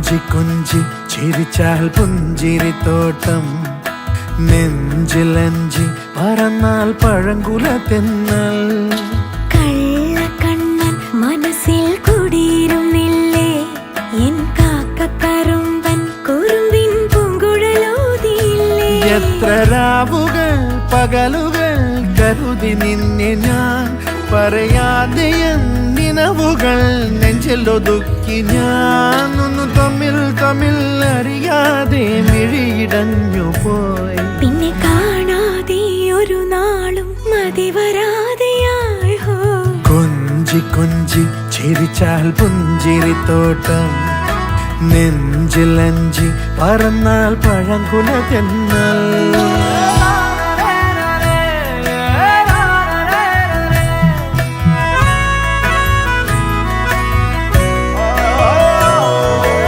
കൊഞ്ചി കൊഞ്ചി ചിരിച്ചാൽ പുഞ്ചിരിത്തോട്ടം, നെഞ്ചിലഞ്ചി പറന്നാൽ പഴങ്കുല തെന്നൽ. കള്ളക്കണ്ണൻ മനസ്സിൽ കുടിയിരുന്നില്ലേ, എൻ കാക്കക്കറുമ്പൻ കുറുമ്പിൻ പൂങ്കുഴലോതിയില്ലേ. എത്ര രാവുകൾ പകലുകൾ കരുതി നിന്നെ ഞാൻ, പറയാതെ നിനവുകൾ നെഞ്ചിലൊതുക്കി ഞാൻ. ഒന്നു തമ്മിൽ തമ്മിൽ അറിയാതെ മിഴിയിടഞ്ഞു പോയി, പിന്നെ കാണാതെ ഒരു നാളും മതി വരാതെയായി. കൊഞ്ചി കൊഞ്ചി ചിരിച്ചാൽ പുഞ്ചിരിത്തോട്ടം, നെഞ്ചിലഞ്ചി പറന്നാൽ പഴങ്കുല തെന്നൽ.